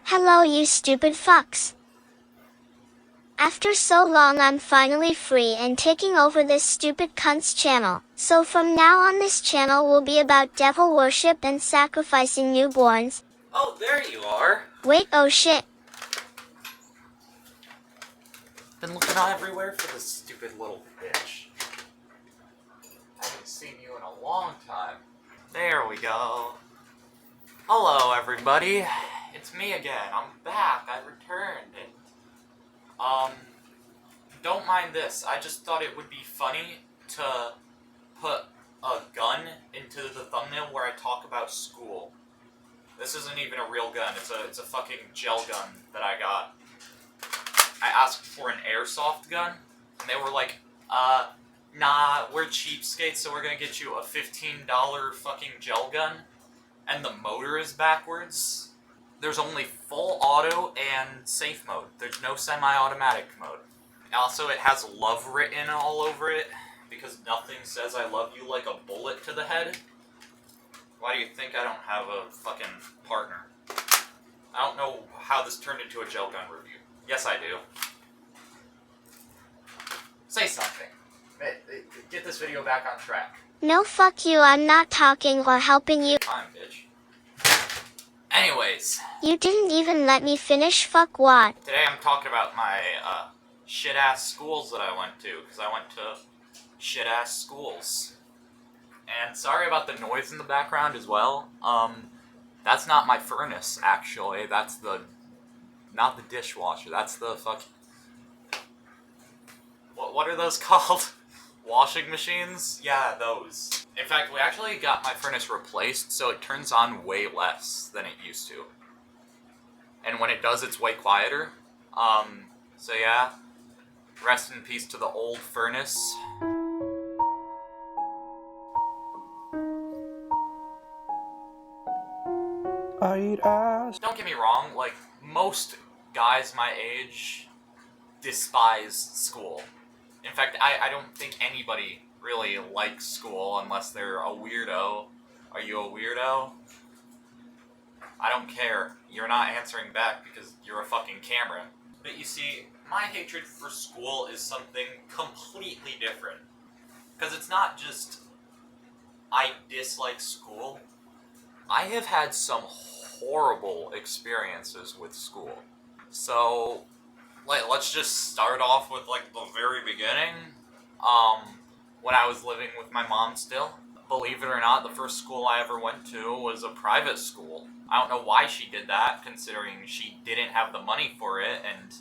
Hello, you stupid fucks. After so long, I'm finally free and taking over this stupid cunt's channel. So from now on, this channel will be about devil worship and sacrificing newborns. Oh, there you are. Wait, oh shit. Been looking everywhere for this stupid little bitch. Haven't seen you in a long time. There we go. Hello, everybody. It's me again. I'm back. I returned. And, don't mind this. I just thought it would be funny to put a gun into the thumbnail where I talk about school. This isn't even a real gun. It's a fucking gel gun that I got. I asked for an airsoft gun, and they were like, nah, we're cheapskates, so we're gonna get you a $15 fucking gel gun, and the motor is backwards. There's only full auto and safe mode. There's no semi-automatic mode. Also, it has love written all over it, because nothing says I love you like a bullet to the head. Why do you think I don't have a fucking partner? I don't know how this turned into a gel gun review. Yes, I do. Say something. Get this video back on track. No, fuck you, I'm not talking or helping you. Fine, bitch. Anyways. You didn't even let me finish, fuck what? Today I'm talking about my, shit-ass schools that I went to, because I went to shit-ass schools. And sorry about the noise in the background as well. That's not my furnace, actually. That's not the dishwasher. That's the what are those called? Washing machines? Yeah, those. In fact, we actually got my furnace replaced, so it turns on way less than it used to. And when it does, it's way quieter. So yeah. Rest in peace to the old furnace. Don't get me wrong, like, most guys my age despise school. In fact, I don't think anybody really likes school unless they're a weirdo. Are you a weirdo? I don't care. You're not answering back because you're a fucking camera. But you see, my hatred for school is something completely different. Because it's not just I dislike school. I have had some horrible experiences with school. So, let's just start off with, like, the very beginning. When I was living with my mom still. Believe it or not, the first school I ever went to was a private school. I don't know why she did that, considering she didn't have the money for it, and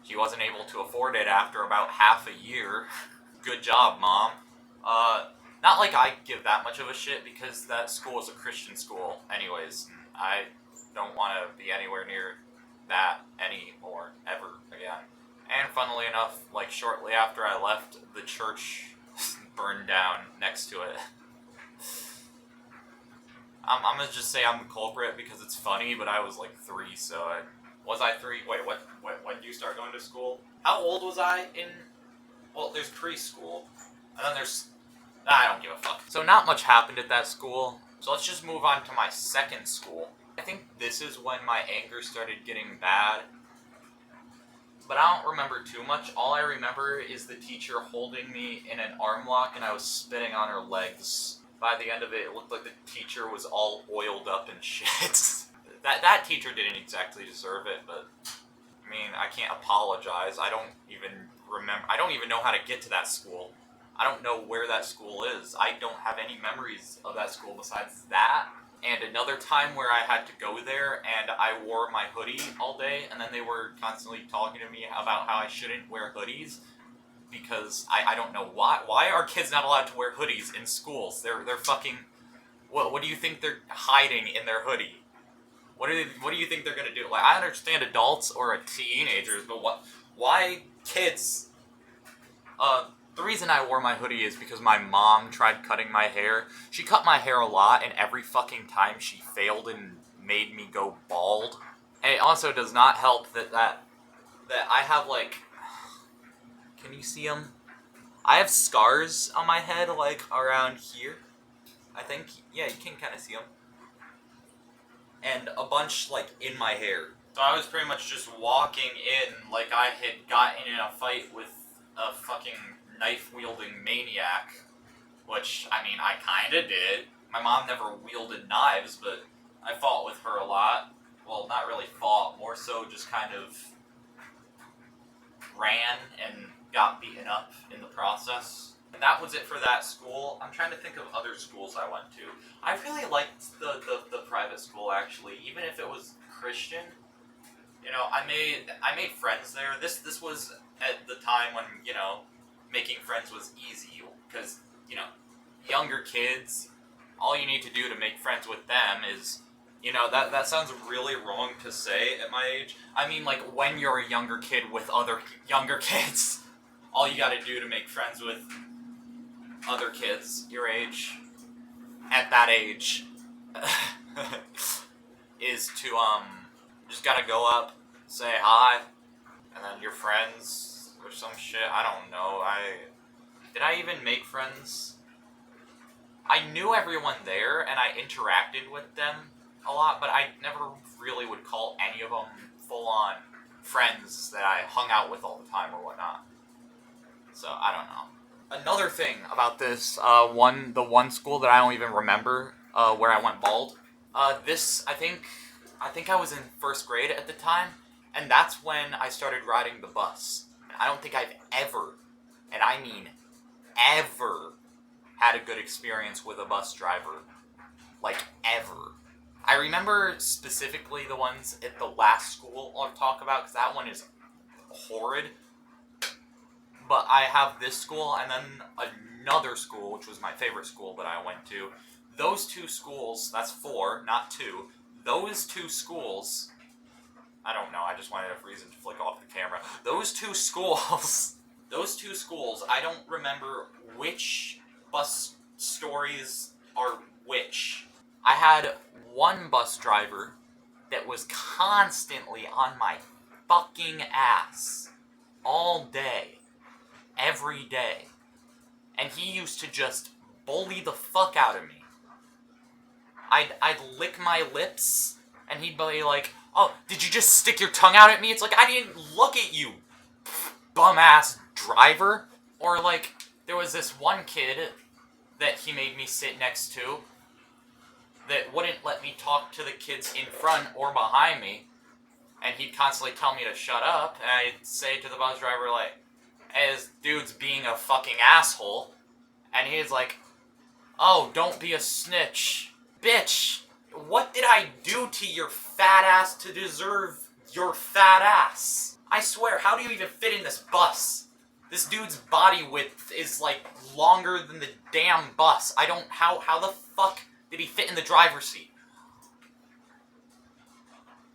she wasn't able to afford it after about half a year. Good job, Mom. Not like I give that much of a shit, because that school is a Christian school anyways. I don't want to be anywhere near that anymore, ever again. And funnily enough, like, shortly after I left, the church burned down next to it. I'm gonna just say I'm the culprit because it's funny, but I was like 3, so was I 3? Wait, when did you start going to school? How old was I in... Well, there's preschool, and then there's... I don't give a fuck. So not much happened at that school, so let's just move on to my second school. I think this is when my anger started getting bad, but I don't remember too much. All I remember is the teacher holding me in an arm lock and I was spitting on her legs. By the end of it, it looked like the teacher was all oiled up and shit. That teacher didn't exactly deserve it, but I mean, I can't apologize. I don't even remember. I don't even know how to get to that school. I don't know where that school is. I don't have any memories of that school besides that. And another time where I had to go there and I wore my hoodie all day, and then they were constantly talking to me about how I shouldn't wear hoodies because I don't know why. Why are kids not allowed to wear hoodies in schools? They're fucking... What do you think they're hiding in their hoodie? What do you think they're gonna do? Like, I understand adults or teenagers, but why kids? The reason I wore my hoodie is because my mom tried cutting my hair. She cut my hair a lot, and every fucking time she failed and made me go bald. And it also does not help that I have, like... Can you see them? I have scars on my head, like, around here. I think. Yeah, you can kind of see them. and a bunch, like, in my hair. So I was pretty much just walking in like I had gotten in a fight with a fucking knife-wielding maniac. Which, I mean, I kinda did. My mom never wielded knives, but I fought with her a lot. Well, not really fought, more so just kind of ran and got beaten up in the process. And that was it for that school. I'm trying to think of other schools I went to. I really liked the private school, actually, even if it was Christian. You know, I made friends there. This was at the time when, you know, making friends was easy, because, you know, younger kids, all you need to do to make friends with them is, you know, that sounds really wrong to say at my age. I mean, like, when you're a younger kid with other younger kids, all you gotta do to make friends with other kids your age, at that age, is to, just gotta go up, say hi, and then you're friends, or some shit. I don't know. Did I even make friends? I knew everyone there, and I interacted with them a lot, but I never really would call any of them full-on friends that I hung out with all the time or whatnot. So, I don't know. Another thing about this, the one school that I don't even remember, where I went bald, this, I think I was in first grade at the time, and that's when I started riding the bus. I don't think I've ever, and I mean ever, had a good experience with a bus driver. Like, ever. I remember specifically the ones at the last school I'll talk about, because that one is horrid. But I have this school, and then another school, which was my favorite school that I went to. Those two schools, that's 4, not 2. Those two schools, I don't know, I just wanted a reason to flick off the camera. Those two schools, I don't remember which bus stories are which. I had one bus driver that was constantly on my fucking ass all day, every day, and he used to just bully the fuck out of me. I'd lick my lips, and he'd be like, "Oh, did you just stick your tongue out at me?" It's like, I didn't look at you, bum-ass driver. Or, like, there was this one kid that he made me sit next to that wouldn't let me talk to the kids in front or behind me, and he'd constantly tell me to shut up, and I'd say to the bus driver, like, "Hey, this dude's being a fucking asshole," and he's like, "Oh, don't be a snitch." Bitch, what did I do to your fat ass to deserve your fat ass? I swear, how do you even fit in this bus? This dude's body width is, like, longer than the damn bus. How the fuck did he fit in the driver's seat?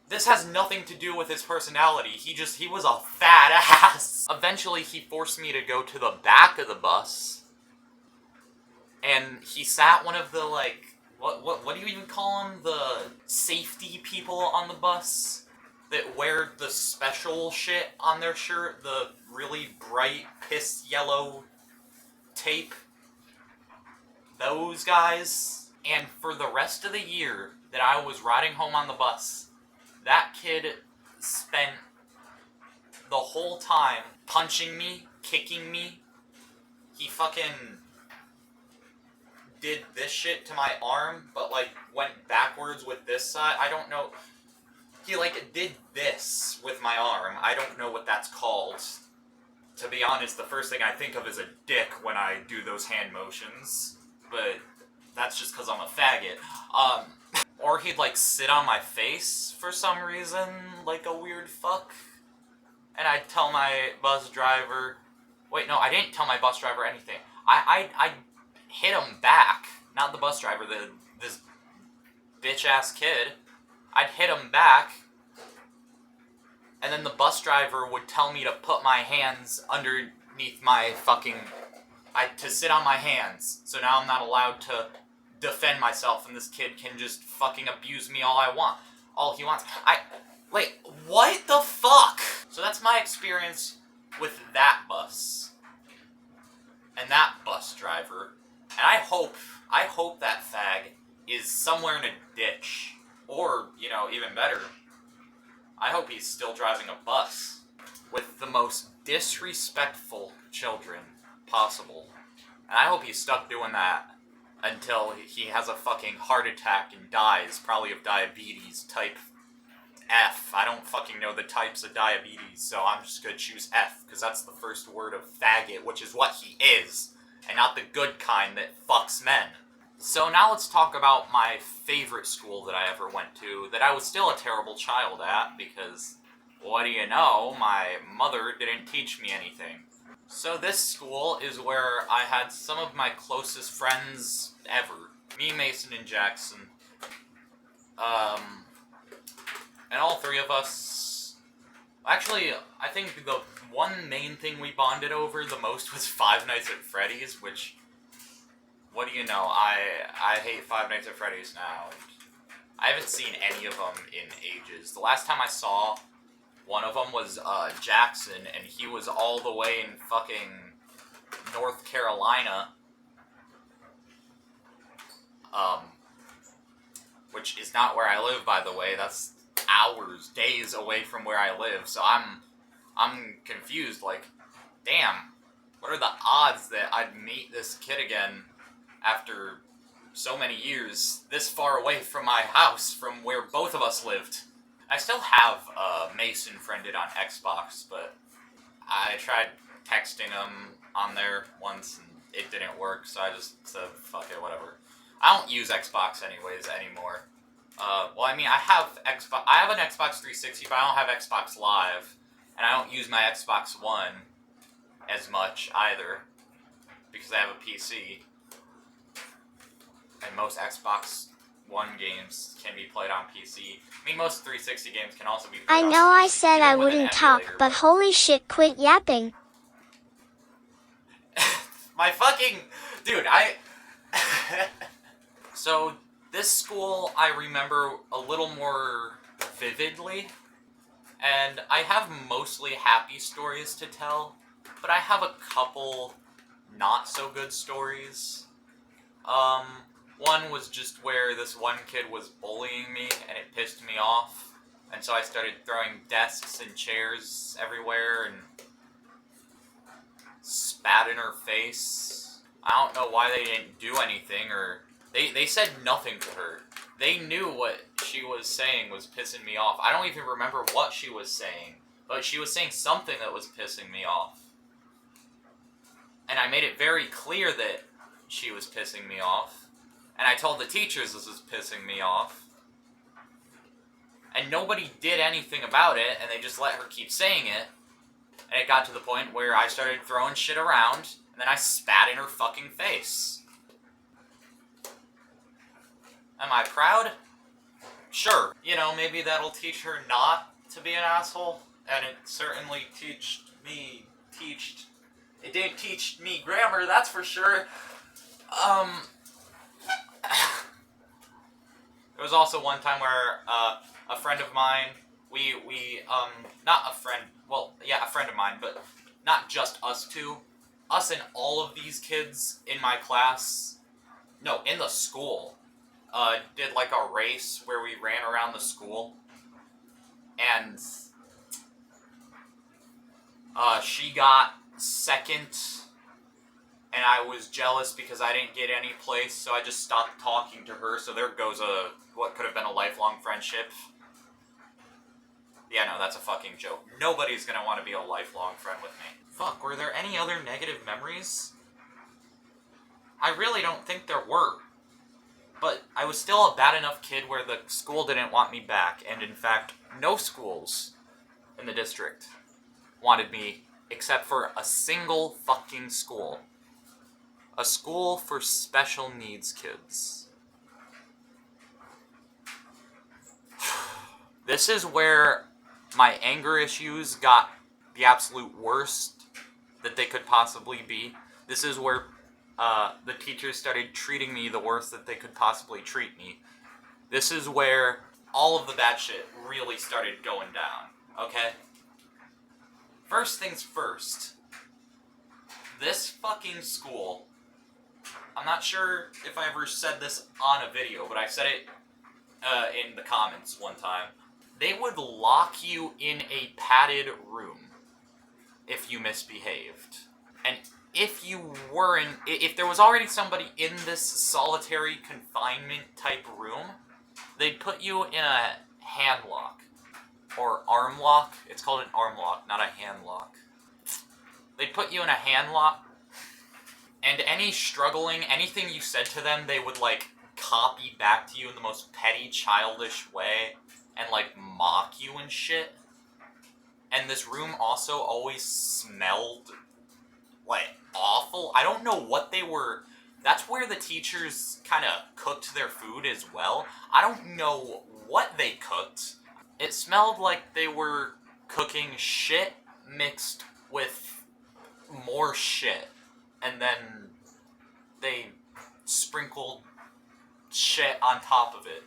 This has nothing to do with his personality. He was a fat ass. Eventually, he forced me to go to the back of the bus, and he sat one of the, like, what do you even call them? The safety people on the bus that wear the special shit on their shirt, the really bright piss yellow tape. Those guys. And for the rest of the year that I was riding home on the bus, that kid spent the whole time punching me, kicking me. He fucking did this shit to my arm, but, like, went backwards with this side. I don't know. He, like, did this with my arm. I don't know what that's called. To be honest, the first thing I think of is a dick when I do those hand motions. But that's just because I'm a faggot. Or he'd, like, sit on my face for some reason, like a weird fuck. And I'd tell my bus driver... Wait, no, I didn't tell my bus driver anything. I hit him back. Not the bus driver, this bitch-ass kid. I'd hit him back, and then the bus driver would tell me to put my hands underneath my fucking... to sit on my hands. So now I'm not allowed to defend myself, and this kid can just fucking abuse me all he wants. Wait, what the fuck? So that's my experience with that bus. And that bus driver. And I hope that fag is somewhere in a ditch. Or, you know, no, even better, I hope he's still driving a bus with the most disrespectful children possible. And I hope he's stuck doing that until he has a fucking heart attack and dies, probably of diabetes type F. I don't fucking know the types of diabetes, so I'm just gonna choose F, because that's the first word of faggot, which is what he is, and not the good kind that fucks men. So now let's talk about my favorite school that I ever went to, that I was still a terrible child at, because, what do you know, my mother didn't teach me anything. So this school is where I had some of my closest friends ever. Me, Mason, and Jackson. And all three of us... Actually, I think the one main thing we bonded over the most was Five Nights at Freddy's, which... What do you know? I hate Five Nights at Freddy's now. I haven't seen any of them in ages. The last time I saw one of them was Jackson, and he was all the way in fucking North Carolina. Which is not where I live, by the way. That's hours, days away from where I live. So I'm confused. Like, damn, what are the odds that I'd meet this kid again after so many years, this far away from my house, from where both of us lived? I still have Mason friended on Xbox, but I tried texting him on there once and it didn't work, so I just said, fuck it, whatever. I don't use Xbox anyways anymore. Well, I mean, I have an Xbox 360, but I don't have Xbox Live, and I don't use my Xbox One as much either, because I have a PC, and most Xbox One games can be played on PC. I mean, most 360 games can also be played on PC. I know I said I wouldn't talk, but holy shit, quit yapping. My fucking... Dude, So, this school I remember a little more vividly, and I have mostly happy stories to tell, but I have a couple not so good stories. One was just where this one kid was bullying me, and it pissed me off, and so I started throwing desks and chairs everywhere, and spat in her face. I don't know why they didn't do anything, or... They said nothing to her. They knew what she was saying was pissing me off. I don't even remember what she was saying, but she was saying something that was pissing me off. And I made it very clear that she was pissing me off. And I told the teachers this was pissing me off. And nobody did anything about it, and they just let her keep saying it. And it got to the point where I started throwing shit around, and then I spat in her fucking face. Am I proud? Sure. You know, maybe that'll teach her not to be an asshole. And it certainly it didn't teach me grammar, that's for sure. There was also one time where, a friend of mine, not a friend, well, yeah, a friend of mine, but not just us two. Us and all of these kids in my class, no, in the school, did like a race where we ran around the school, and she got second, and I was jealous because I didn't get any place, so I just stopped talking to her, so there goes what could have been a lifelong friendship. Yeah, no, that's a fucking joke. Nobody's gonna want to be a lifelong friend with me. Fuck, were there any other negative memories? I really don't think there were. But I was still a bad enough kid where the school didn't want me back, and in fact, no schools in the district wanted me, except for a single fucking school. A school for special needs kids. This is where my anger issues got the absolute worst that they could possibly be. This is where the teachers started treating me the worst that they could possibly treat me. This is where all of the bad shit really started going down, okay? First things first. This fucking school, I'm not sure if I ever said this on a video, but I said it in the comments one time. They would lock you in a padded room if you misbehaved. And if there was already somebody in this solitary confinement type room, they'd put you in a hand lock. Or arm lock. It's called an arm lock, not a hand lock. They'd put you in a hand lock, and anything you said to them, they would, like, copy back to you in the most petty, childish way, and, like, mock you and shit. And this room also always smelled, like, awful. I don't know what they were. That's where the teachers kind of cooked their food as well. I don't know what they cooked. It smelled like they were cooking shit mixed with more shit. And then they sprinkled shit on top of it.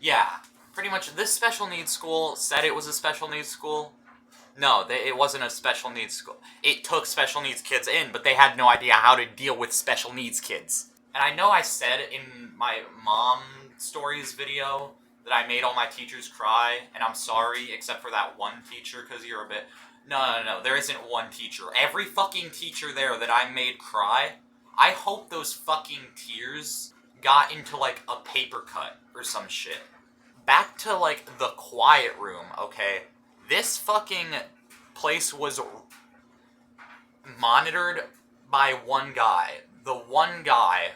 Yeah, pretty much this special needs school said it was a special needs school. No, it wasn't a special needs school. It took special needs kids in, but they had no idea how to deal with special needs kids. And I know I said in my mom stories video that I made all my teachers cry, and I'm sorry, except for that one teacher, because you're a bit... No, there isn't one teacher. Every fucking teacher there that I made cry, I hope those fucking tears got into, like, a paper cut or some shit. Back to, like, the quiet room, okay? This fucking place was monitored by one guy. The one guy,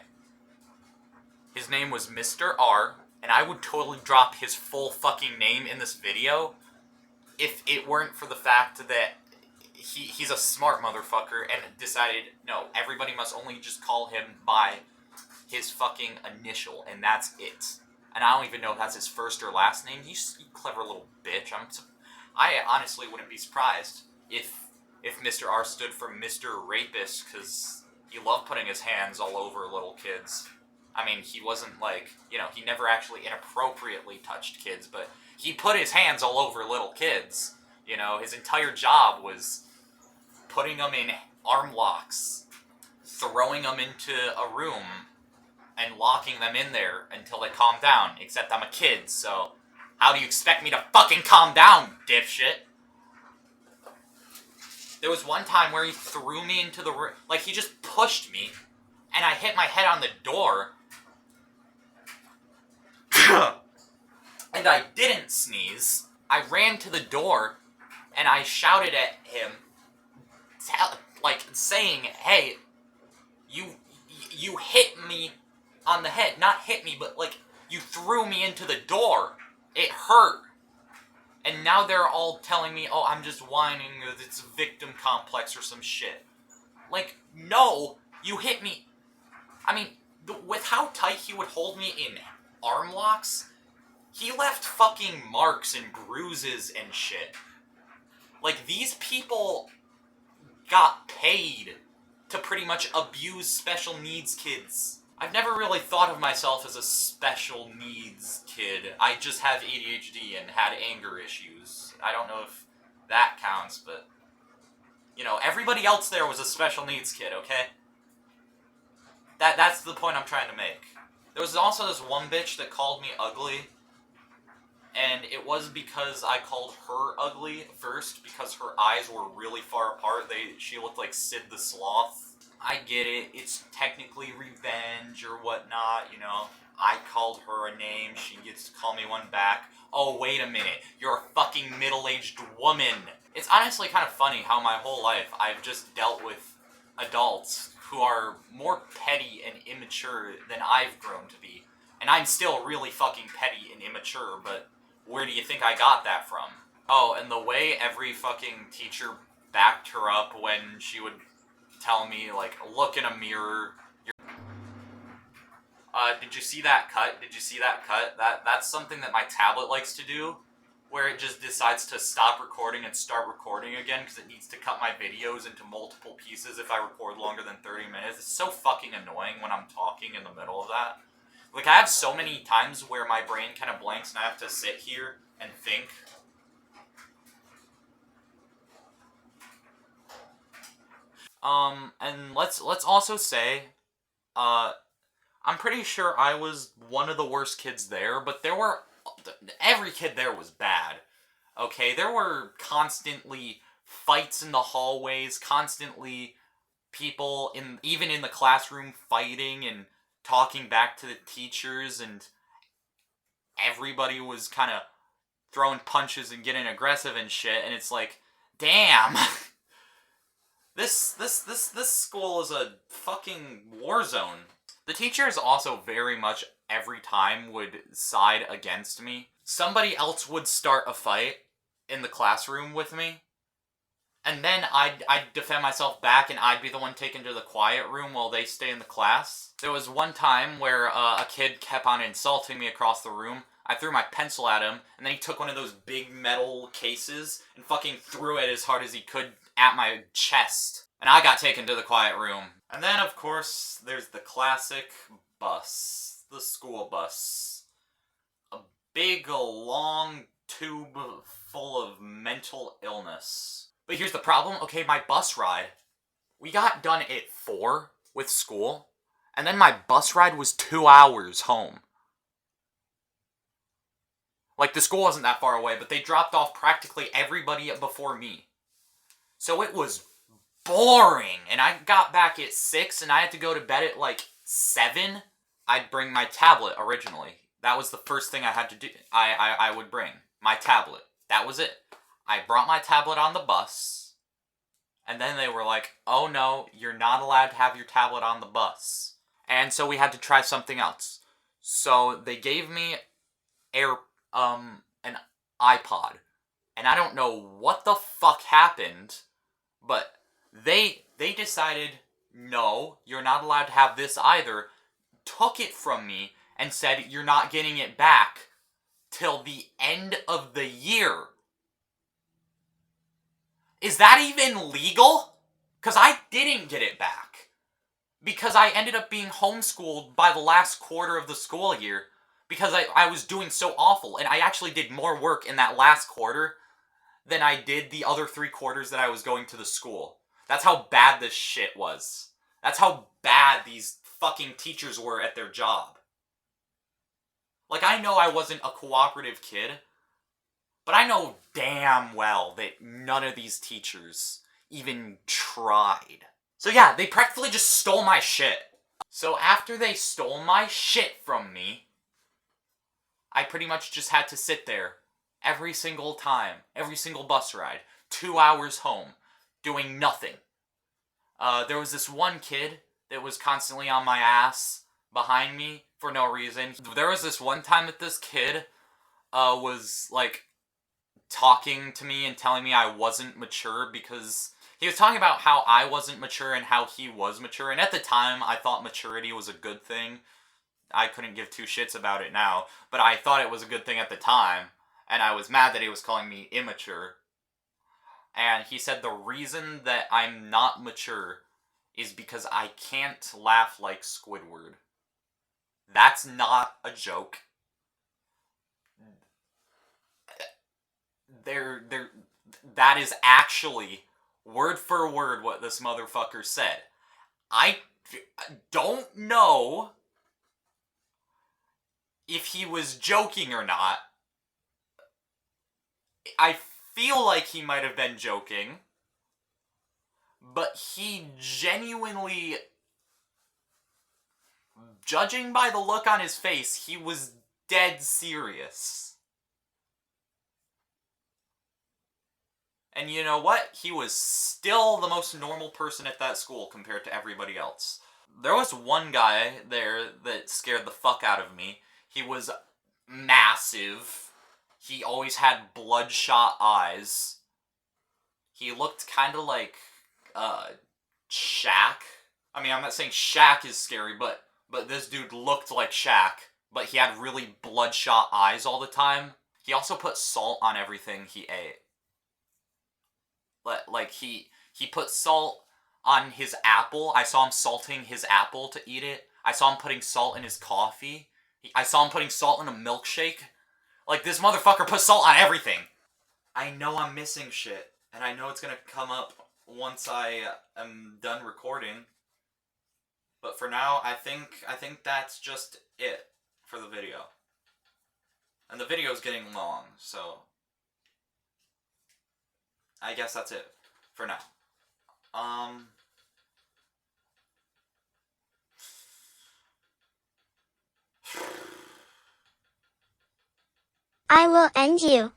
his name was Mr. R, and I would totally drop his full fucking name in this video if it weren't for the fact that he's a smart motherfucker and decided, no, everybody must only just call him by his fucking initial, and that's it. And I don't even know if that's his first or last name. You clever little bitch. I honestly wouldn't be surprised if Mr. R stood for Mr. Rapist, because he loved putting his hands all over little kids. I mean, he wasn't like, he never actually inappropriately touched kids, but he put his hands all over little kids. His entire job was putting them in arm locks, throwing them into a room, and locking them in there until they calm down, except I'm a kid, so how do you expect me to fucking calm down, dipshit? There was one time where he threw me into the room, like, he just pushed me, and I hit my head on the door, and I didn't sneeze. I ran to the door, and I shouted at him, saying, hey, you hit me on the head. Not hit me, but, you threw me into the door. It hurt. And now they're all telling me, oh, I'm just whining, it's a victim complex or some shit. No, you hit me. I mean, with how tight he would hold me in arm locks, he left fucking marks and bruises and shit. These people got paid to pretty much abuse special needs kids. I've never really thought of myself as a special needs kid. I just have ADHD and had anger issues. I don't know if that counts, but... everybody else there was a special needs kid, okay? That's the point I'm trying to make. There was also this one bitch that called me ugly, and it was because I called her ugly first, because her eyes were really far apart. She looked like Sid the Sloth. I get it, it's technically revenge or whatnot, I called her a name, she gets to call me one back. Oh, wait a minute, you're a fucking middle-aged woman. It's honestly kind of funny how my whole life I've just dealt with adults who are more petty and immature than I've grown to be. And I'm still really fucking petty and immature, but where do you think I got that from? Oh, and the way every fucking teacher backed her up when she would tell me, look in a mirror. Did you see that cut? Did you see that cut? That's something that my tablet likes to do, where it just decides to stop recording and start recording again because it needs to cut my videos into multiple pieces if I record longer than 30 minutes. It's so fucking annoying when I'm talking in the middle of that. I have so many times where my brain kind of blanks and I have to sit here and think. And let's also say I'm pretty sure I was one of the worst kids there, but every kid there was bad. Okay, there were constantly fights in the hallways, constantly people even in the classroom fighting and talking back to the teachers, and everybody was kind of throwing punches and getting aggressive and shit, and it's like, damn. This school is a fucking war zone. The teachers also very much every time would side against me. Somebody else would start a fight in the classroom with me, and then I'd defend myself back, and I'd be the one taken to the quiet room while they stay in the class. There was one time where a kid kept on insulting me across the room. I threw my pencil at him, and then he took one of those big metal cases and fucking threw it as hard as he could at my chest. And I got taken to the quiet room. And then, of course, there's the classic bus. The school bus. A big, long tube full of mental illness. But here's the problem. Okay, my bus ride. We got done at 4 with school, and then my bus ride was 2 hours home. Like, the school wasn't that far away, but they dropped off practically everybody before me. So it was boring, and I got back at 6, and I had to go to bed at, like, 7. I'd bring my tablet originally. That was the first thing I had to do. I would bring my tablet. That was it. I brought my tablet on the bus, and then they were like, oh no, you're not allowed to have your tablet on the bus. And so we had to try something else. So they gave me an iPod. And I don't know what the fuck happened, but they decided, no, you're not allowed to have this either, took it from me, and said you're not getting it back till the end of the year. Is that even legal? Because I didn't get it back. Because I ended up being homeschooled by the last quarter of the school year. Because I was doing so awful, and I actually did more work in that last quarter than I did the other 3 quarters that I was going to the school. That's how bad this shit was. That's how bad these fucking teachers were at their job. Like, I know I wasn't a cooperative kid, but I know damn well that none of these teachers even tried. So yeah, they practically just stole my shit. So after they stole my shit from me, I pretty much just had to sit there every single time, every single bus ride, 2 hours home, doing nothing. There was this one kid that was constantly on my ass behind me for no reason. There was this one time that this kid was, like, talking to me and telling me I wasn't mature because he was talking about how I wasn't mature and how he was mature. And at the time, I thought maturity was a good thing. I couldn't give 2 shits about it now, but I thought it was a good thing at the time, and I was mad that he was calling me immature. And he said the reason that I'm not mature is because I can't laugh like Squidward. That's not a joke. That is actually word for word what this motherfucker said. I don't know if he was joking or not. I feel like he might have been joking, but he genuinely, judging by the look on his face, he was dead serious. And you know what? He was still the most normal person at that school compared to everybody else. There was one guy there that scared the fuck out of me. He was massive. He always had bloodshot eyes. He looked kind of like, Shaq. I mean, I'm not saying Shaq is scary, but this dude looked like Shaq. But he had really bloodshot eyes all the time. He also put salt on everything he ate. Like, he put salt on his apple. I saw him salting his apple to eat it. I saw him putting salt in his coffee. I saw him putting salt in a milkshake. Like, this motherfucker put salt on everything. I know I'm missing shit, and I know it's gonna come up once I am done recording. But for now, I think that's just it for the video. And the video's getting long, so I guess that's it for now. I will end you.